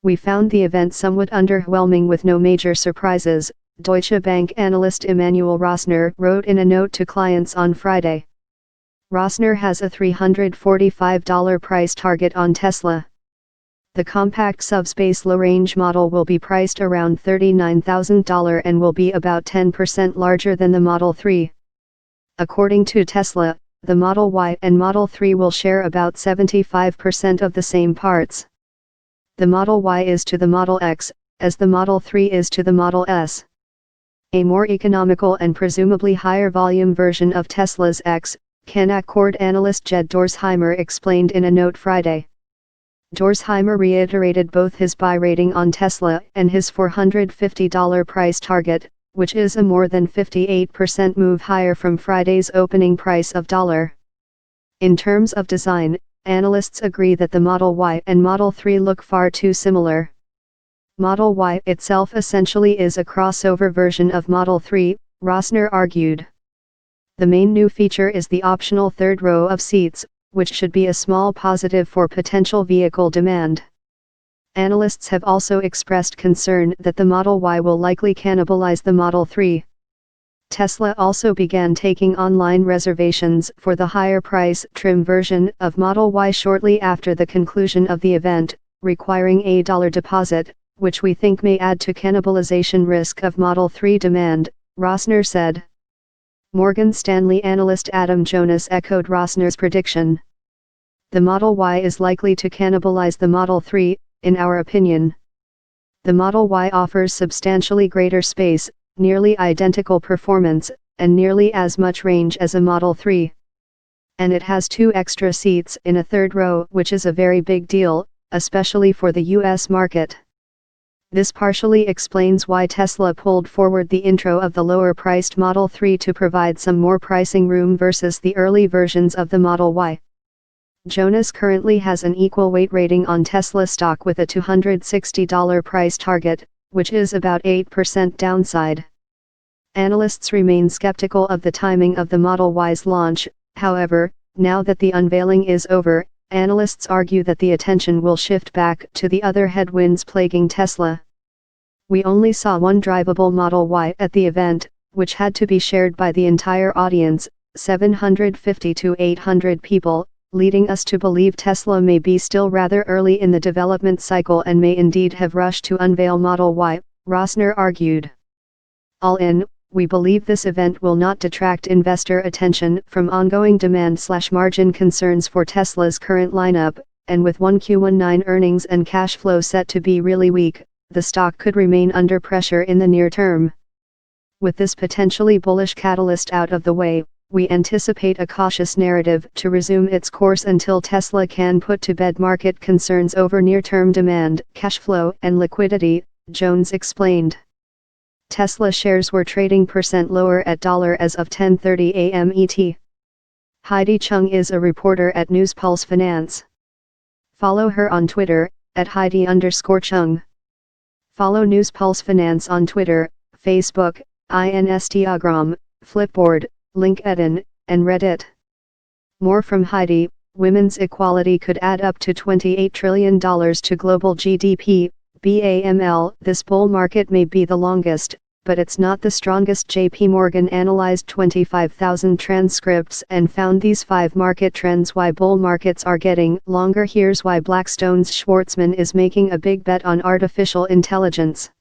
We found the event somewhat underwhelming with no major surprises, Deutsche Bank analyst Emmanuel Rosner wrote in a note to clients on Friday. Rosner has a $345 price target on Tesla. The compact subspace low-range model will be priced around $39,000 and will be about 10% larger than the Model 3. According to Tesla, the Model Y and Model 3 will share about 75% of the same parts. The Model Y is to the Model X, as the Model 3 is to the Model S. A more economical and presumably higher volume version of Tesla's X, Canaccord analyst Jed Dorsheimer explained in a note Friday. Dorsheimer reiterated both his buy rating on Tesla and his $450 price target, which is a more than 58% move higher from Friday's opening price of $. In terms of design, analysts agree that the Model Y and Model 3 look far too similar. Model Y itself essentially is a crossover version of Model 3, Rosner argued. The main new feature is the optional third row of seats, which should be a small positive for potential vehicle demand. Analysts have also expressed concern that the Model Y will likely cannibalize the Model 3. Tesla also began taking online reservations for the higher price trim version of Model Y shortly after the conclusion of the event, requiring a $1 deposit, which we think may add to cannibalization risk of Model 3 demand, Rosner said. Morgan Stanley analyst Adam Jonas echoed Rosner's prediction. The Model Y is likely to cannibalize the Model 3, in our opinion. The Model Y offers substantially greater space, nearly identical performance, and nearly as much range as a Model 3. And it has 2 extra seats in a third row, which is a very big deal, especially for the US market. This partially explains why Tesla pulled forward the intro of the lower-priced Model 3 to provide some more pricing room versus the early versions of the Model Y. Jonas currently has an equal weight rating on Tesla stock with a $260 price target, which is about 8% downside. Analysts remain skeptical of the timing of the Model Y's launch, however, now that the unveiling is over, analysts argue that the attention will shift back to the other headwinds plaguing Tesla. We only saw one drivable Model Y at the event, which had to be shared by the entire audience, 750 to 800 people, leading us to believe Tesla may be still rather early in the development cycle and may indeed have rushed to unveil Model Y, Rosner argued. All in, we believe this event will not detract investor attention from ongoing demand/margin concerns for Tesla's current lineup, and with 1Q19 earnings and cash flow set to be really weak, the stock could remain under pressure in the near term. With this potentially bullish catalyst out of the way, we anticipate a cautious narrative to resume its course until Tesla can put to bed market concerns over near-term demand, cash flow, and liquidity, Jones explained. Tesla shares were trading % lower at $. As of 10:30 a.m. ET. Heidi Chung is a reporter at Newspulse Finance. Follow her on Twitter, at Heidi_Chung. Follow Newspulse Finance on Twitter, Facebook, Instagram, Flipboard, LinkedIn, and Reddit. More from Heidi. Women's equality could add up to $28 trillion to global GDP, BAML. This bull market may be the longest, but it's not the strongest. JP Morgan analyzed 25,000 transcripts and found these 5 market trends why bull markets are getting longer. Here's why Blackstone's Schwartzman is making a big bet on artificial intelligence.